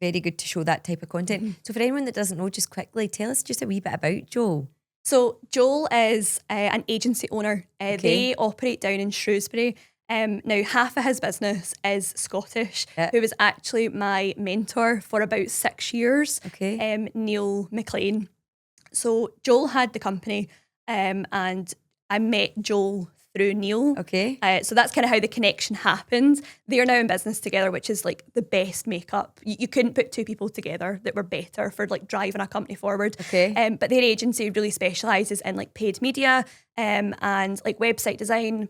very good to show that type of content. So for anyone that doesn't know, just quickly, tell us just a wee bit about Joel. So Joel is an agency owner. They operate down in Shrewsbury. Now, half of his business is Scottish, who was actually my mentor for about 6 years, Neil McLean. So Joel had the company and I met Joel through Neil. So that's kind of how the connection happened. They are now in business together, which is like the best makeup. You couldn't put two people together that were better for like driving a company forward. But their agency really specialises in like paid media and like website design,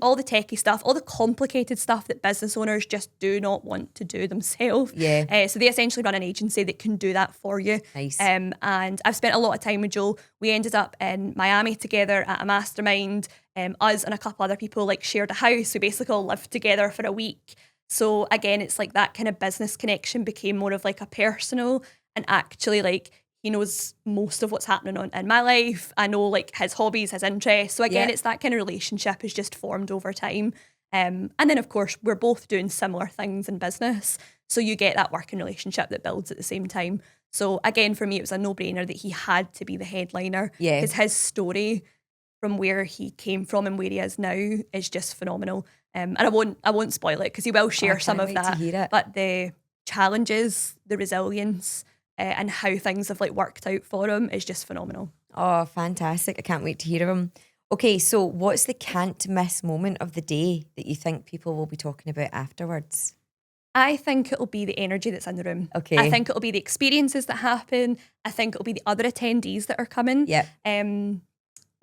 all the techie stuff, all the complicated stuff that business owners just do not want to do themselves. So they essentially run an agency that can do that for you. Nice. And I've spent a lot of time with Joel. We ended up in Miami together at a mastermind. Us and a couple other people like shared a house. We basically all lived together for a week. So again, it's like that kind of business connection became more of like a personal, and actually like he knows most of what's happening in my life. I know like his hobbies, his interests. So again, it's that kind of relationship is just formed over time. And then of course, we're both doing similar things in business. So you get that working relationship that builds at the same time. So again, for me, it was a no-brainer that he had to be the headliner. Because his story from where he came from and where he is now is just phenomenal. And I won't spoil it because he will share some of that. But the challenges, the resilience, and how things have like worked out for him is just phenomenal. Oh, fantastic. I can't wait to hear of him. Okay, so what's the can't miss moment of the day that you think people will be talking about afterwards? I think it'll be the energy that's in the room. I think it'll be the experiences that happen. I think it'll be the other attendees that are coming.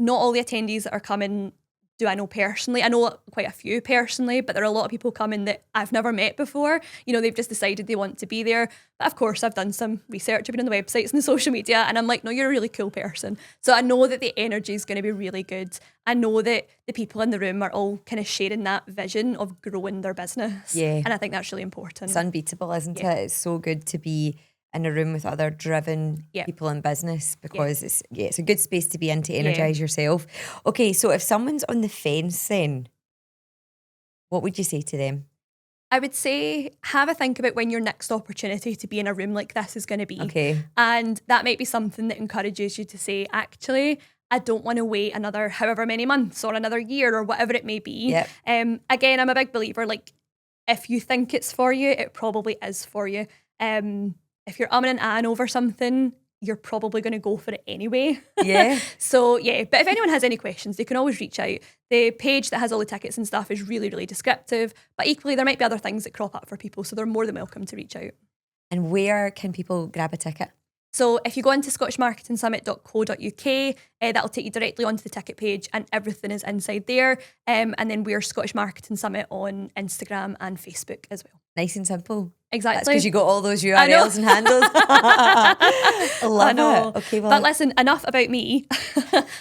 Not all the attendees that are coming do I know personally. I know quite a few personally, but there are a lot of people coming that I've never met before. They've just decided they want to be there. But of course, I've done some research. I've been on the websites and the social media, and I'm like, no, you're a really cool person. So I know that the energy is going to be really good. I know that the people in the room are all kind of sharing that vision of growing their business. And I think that's really important. It's unbeatable, isn't it? It's so good to be in a room with other driven people in business because it's a good space to be in to energise yourself. Okay, so if someone's on the fence then, what would you say to them? I would say have a think about when your next opportunity to be in a room like this is going to be. Okay. And that might be something that encourages you to say, actually, I don't want to wait another however many months or another year or whatever it may be. Yep. Again, I'm a big believer, like, if you think it's for you, it probably is for you. If you're umming and ahhing over something, you're probably going to go for it anyway. Yeah. So yeah, but if anyone has any questions, they can always reach out. The page that has all the tickets and stuff is really, really descriptive, but equally there might be other things that crop up for people, so they're more than welcome to reach out. And where can people grab a ticket? So if you go into scottishmarketingsummit.co.uk, that'll take you directly onto the ticket page and everything is inside there. And then we're Scottish Marketing Summit on Instagram and Facebook as well. Nice and simple. Exactly. That's because you got all those URLs and handles. I love it. Okay, well, but listen, enough about me.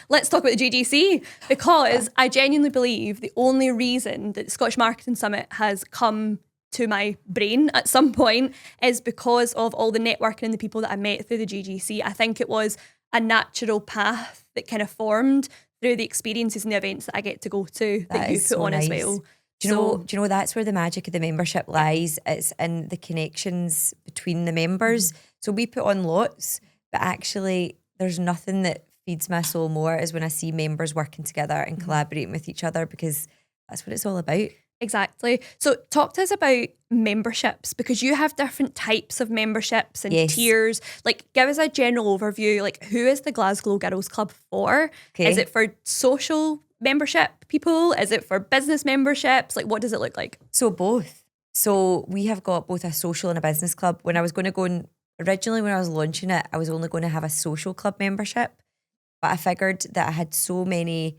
Let's talk about the GGC, because I genuinely believe the only reason that the Scottish Marketing Summit has come to my brain at some point is because of all the networking and the people that I met through the GGC. I think it was a natural path that kind of formed through the experiences and the events that I get to go to that you put on as well. Do you know that's where the magic of the membership lies? It's in the connections between the members. So we put on lots, but actually there's nothing that feeds my soul more is when I see members working together and collaborating with each other, because that's what it's all about. Exactly. So talk to us about memberships, because you have different types of memberships and tiers. Like, give us a general overview. Like, who is the Glasgow Girls Club for? Okay. Is it for social membership people? Is it for business memberships? Like, what does it look like? So both. So we have got both a social and a business club. When I was going to go and originally when I was launching it, I was only going to have a social club membership, but I figured that I had so many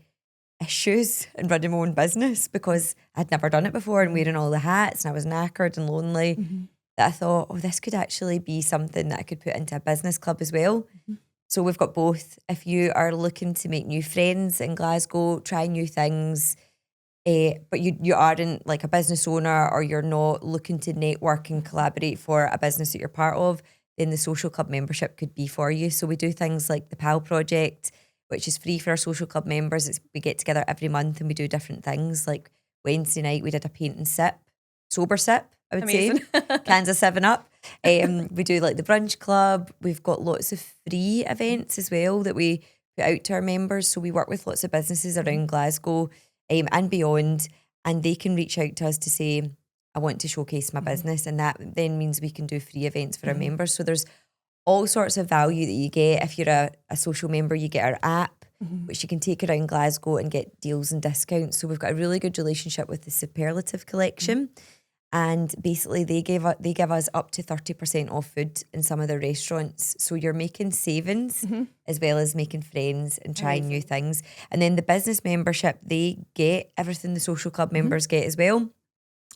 issues in running my own business because I'd never done it before and wearing all the hats and I was knackered and lonely, that I thought, oh, this could actually be something that I could put into a business club as well. So we've got both. If you are looking to make new friends in Glasgow, try new things, but you aren't like a business owner or you're not looking to network and collaborate for a business that you're part of, then the social club membership could be for you. So we do things like the PAL project, which is free for our social club members. We get together every month and we do different things. Like Wednesday night, we did a paint and sip, sober sip, I would say. Cans of 7-Up. We do like the brunch club. We've got lots of free events as well that we put out to our members. So we work with lots of businesses around Glasgow and beyond, and they can reach out to us to say, I want to showcase my business. And that then means we can do free events for our members. So there's all sorts of value that you get. If you're a social member, you get our app, which you can take around Glasgow and get deals and discounts. So we've got a really good relationship with the Superlative Collection. And basically they give us up to 30% off food in some of their restaurants. So you're making savings as well as making friends and trying new things. And then the business membership, they get everything the social club members get as well.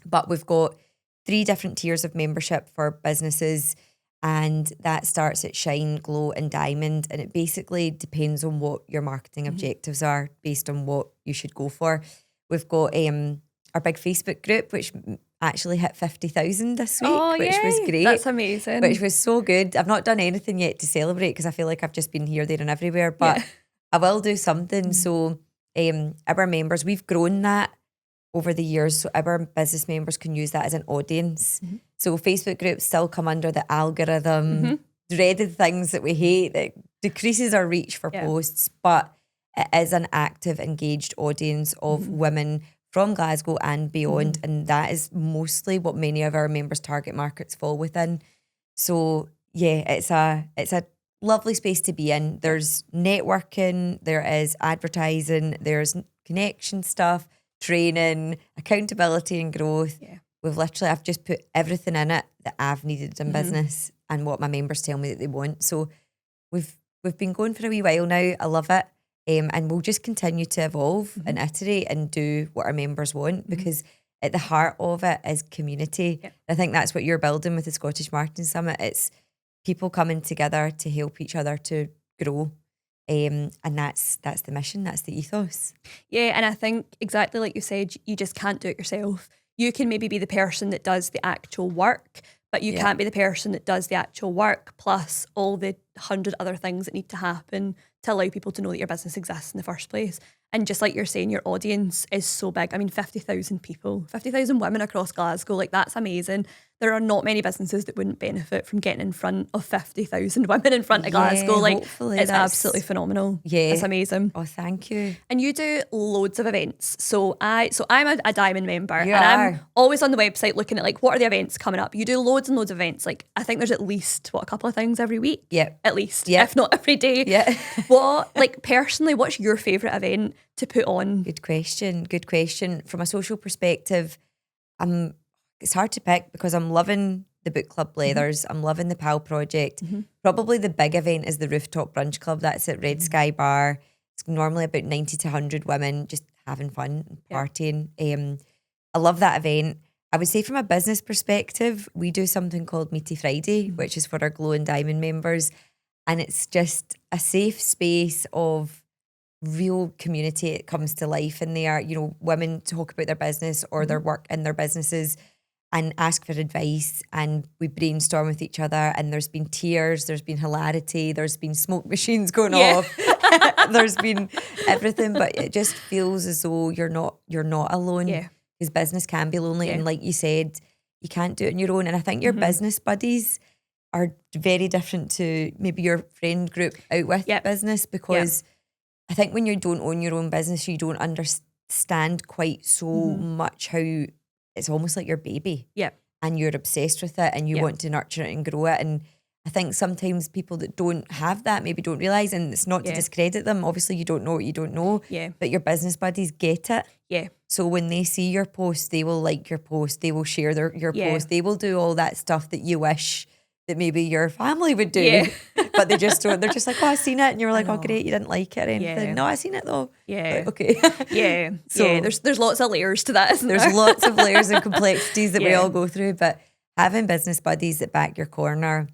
But we've got 3 different tiers of membership for businesses. And that starts at Shine, Glow and Diamond. And it basically depends on what your marketing objectives are based on what you should go for. We've got our big Facebook group, which actually hit 50,000 this week, which was great. That's amazing. Which was so good. I've not done anything yet to celebrate because I feel like I've just been here, there and everywhere, but I will do something. So our members, we've grown that over the years, so our business members can use that as an audience. So Facebook groups still come under the algorithm, dreaded things that we hate, that decreases our reach for posts, but it is an active, engaged audience of women from Glasgow and beyond, and that is mostly what many of our members' target markets fall within. So yeah, it's a lovely space to be in. There's networking, there is advertising, there's connection stuff, training, accountability and growth. I've just put everything in it that I've needed in business and what my members tell me that they want. So we've been going for a wee while now. I love it. And we'll just continue to evolve and iterate and do what our members want, because at the heart of it is community. I think that's what you're building with the Scottish Marketing Summit. It's people coming together to help each other to grow. And that's the mission, that's the ethos. Yeah, and I think exactly like you said, you just can't do it yourself. You can maybe be the person that does the actual work, but you can't be the person that does the actual work plus all the 100 other things that need to happen to allow people to know that your business exists in the first place. And just like you're saying, your audience is so big. I mean, 50,000 people, 50,000 women across Glasgow, like that's amazing. There are not many businesses that wouldn't benefit from getting in front of 50,000 women in front of Glasgow. Like, hopefully it's absolutely phenomenal. Yeah. It's amazing. Oh, thank you. And you do loads of events. So I'm a Diamond member, You and are. I'm always on the website looking at like what are the events coming up. You do loads and loads of events. Like I think there's at least a couple of things every week. Yeah. At least. Yeah. If not every day. Yeah. Personally, what's your favourite event to put on? Good question. Good question. From a social perspective, it's hard to pick because I'm loving the book club Leathers. I'm loving the PAL project. Probably the big event is the Rooftop Brunch Club. That's at Red Sky Bar. It's normally about 90 to 100 women just having fun and partying. I love that event. I would say from a business perspective, we do something called Meaty Friday, which is for our Glow and Diamond members. And it's just a safe space of real community. It comes to life in there. You know, women talk about their business or their work in their businesses and ask for advice, and we brainstorm with each other, and there's been tears, there's been hilarity, there's been smoke machines going off, there's been everything, but it just feels as though you're not alone. Yeah. Because business can be lonely, and like you said, you can't do it on your own. And I think your business buddies are very different to maybe your friend group out with business, because I think when you don't own your own business, you don't understand quite so much how it's almost like your baby. Yep. And you're obsessed with it, and you want to nurture it and grow it. And I think sometimes people that don't have that maybe don't realise, and it's not to discredit them. Obviously, you don't know what you don't know. Yeah. But your business buddies get it. Yeah. So when they see your post, they will like your post, they will share your post, they will do all that stuff that you wish that maybe your family would do. Yeah. But they just don't. They're just like, oh, I seen it. And you're like, oh, great, you didn't like it or anything. Yeah. No, I seen it though. Yeah. Like, okay. Yeah. So yeah. There's lots of layers to that, isn't there? There's lots of layers and complexities that we all go through. But having business buddies that back your corner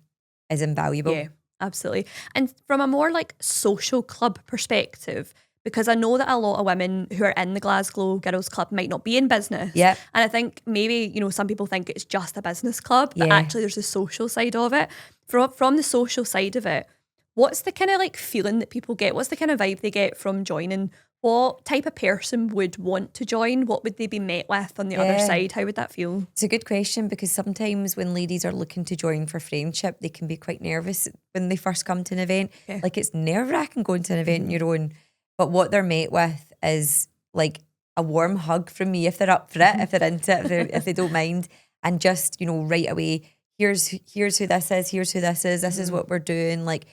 is invaluable. Yeah, absolutely. And from a more like social club perspective, because I know that a lot of women who are in the Glasgow Girls Club might not be in business. Yeah. And I think maybe, you know, some people think it's just a business club, but actually there's a social side of it. From the social side of it, what's the kind of like feeling that people get? What's the kind of vibe they get from joining? What type of person would want to join? What would they be met with on the other side? How would that feel? It's a good question, because sometimes when ladies are looking to join for friendship, they can be quite nervous when they first come to an event. Yeah. Like, it's nerve-wracking going to an event on your own. But what they're met with is like a warm hug from me if they're up for it, if they're into it, if they don't mind. And just, you know, right away, here's who this is, this is what we're doing. Like,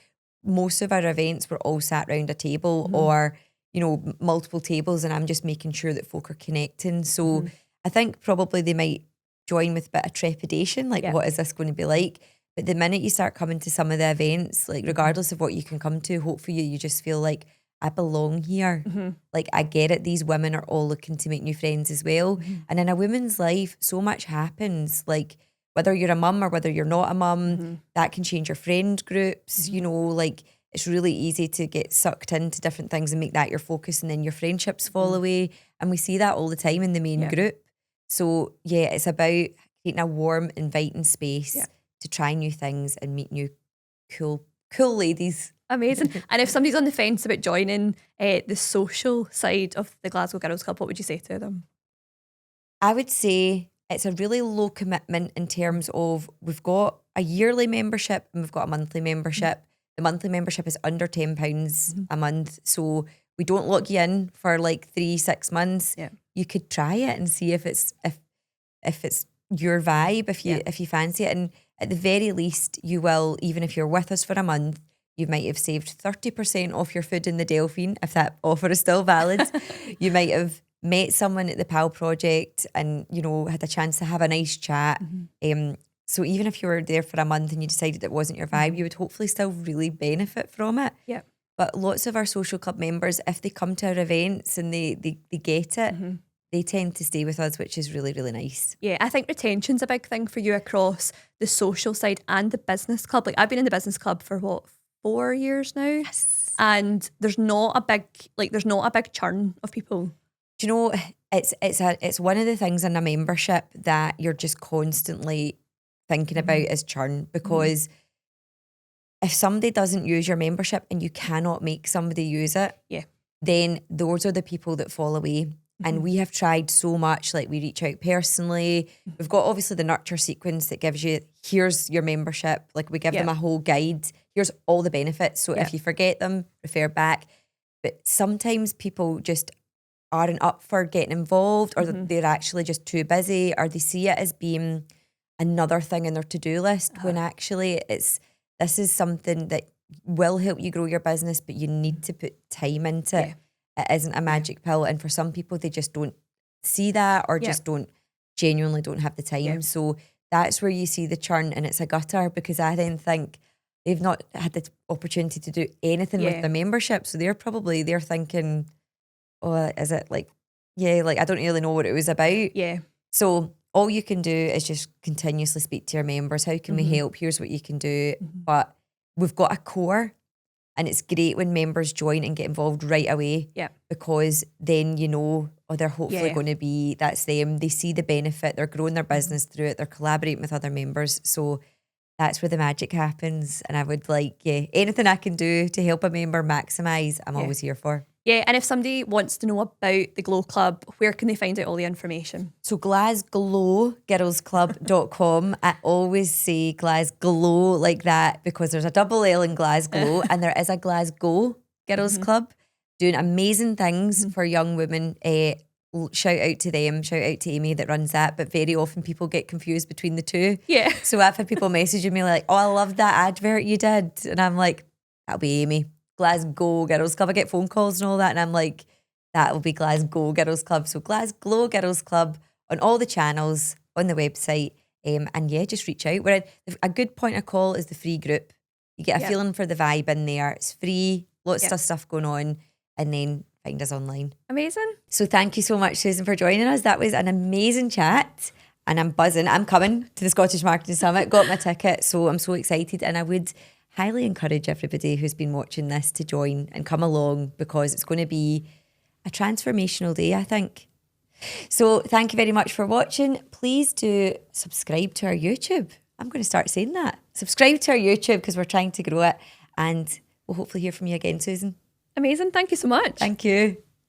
most of our events, we're all sat around a table or, you know, multiple tables, and I'm just making sure that folk are connecting. So I think probably they might join with a bit of trepidation, like what is this going to be like? But the minute you start coming to some of the events, like regardless of what you can come to, hopefully you just feel like, I belong here. Like, I get it. These women are all looking to make new friends as well. And in a woman's life, so much happens. Like, whether you're a mum or whether you're not a mum, that can change your friend groups. You know, like, it's really easy to get sucked into different things and make that your focus, and then your friendships fall away. And we see that all the time in the main group. So yeah, it's about creating a warm, inviting space to try new things and meet new cool ladies. Amazing. And if somebody's on the fence about joining the social side of the Glasgow Girls Club, what would you say to them? I would say it's a really low commitment in terms of, we've got a yearly membership and we've got a monthly membership. The monthly membership is under £10 a month. So we don't lock you in for like 3-6 months. Yeah. You could try it and see if it's your vibe, if you fancy it. And at the very least, you will, even if you're with us for a month, you might have saved 30% off your food in the Delphine, if that offer is still valid. You might have met someone at the PAL project and, you know, had a chance to have a nice chat. So even if you were there for a month and you decided it wasn't your vibe, you would hopefully still really benefit from it. Yeah. But lots of our social club members, if they come to our events and they get it, they tend to stay with us, which is really, really nice. Yeah, I think retention's a big thing for you across the social side and the business club. Like, I've been in the business club for 4 years now. Yes. And there's not a big churn of people. Do you know, it's one of the things in a membership that you're just constantly thinking about is churn, because if somebody doesn't use your membership and you cannot make somebody use it, then those are the people that fall away. And we have tried so much, like we reach out personally. We've got obviously the nurture sequence that gives you, here's your membership. Like we give them a whole guide. Here's all the benefits. So if you forget them, refer back. But sometimes people just aren't up for getting involved, or they're actually just too busy, or they see it as being another thing in their to-do list when actually this is something that will help you grow your business, but you need to put time into it. It isn't a magic pill, and for some people they just don't see that, or just genuinely don't have the time. So that's where you see the churn, and it's a gutter, because I then think they've not had the opportunity to do anything with their membership, so they're thinking, oh, is it like I don't really know what it was about. So all you can do is just continuously speak to your members. How can we help? Here's what you can do. But we've got a core. And it's great when members join and get involved right away, because then they're hopefully going to be, that's them. They see the benefit, they're growing their business through it, they're collaborating with other members. So that's where the magic happens. And I would anything I can do to help a member maximise, I'm always here for. Yeah, and if somebody wants to know about the Glow Club, where can they find out all the information? So glowgettersclub.com. I always say Glasgow like that because there's a double L in Glasgow and there is a Glasgow Girls Club doing amazing things for young women. Shout out to them, shout out to Amy that runs that, but very often people get confused between the two. Yeah. So I've had people messaging me like, oh, I love that advert you did. And I'm like, that'll be Amy. Glasgow Girls Club. I get phone calls and all that, and I'm like, that will be Glasgow Girls Club. So Glasgow Girls Club on all the channels, on the website, and just reach out. A good point of call is the free group. You get a feeling for the vibe in there. It's free, lots of stuff going on, and then find us online. Amazing. So thank you so much, Susan, for joining us. That was an amazing chat, and I'm buzzing. I'm coming to the Scottish Marketing Summit, got my ticket, so I'm so excited, and I would highly encourage everybody who's been watching this to join and come along, because it's going to be a transformational day, I think. So thank you very much for watching. Please do subscribe to our YouTube. I'm going to start saying that. Subscribe to our YouTube, because we're trying to grow it, and we'll hopefully hear from you again, Susan. Amazing. Thank you so much. Thank you.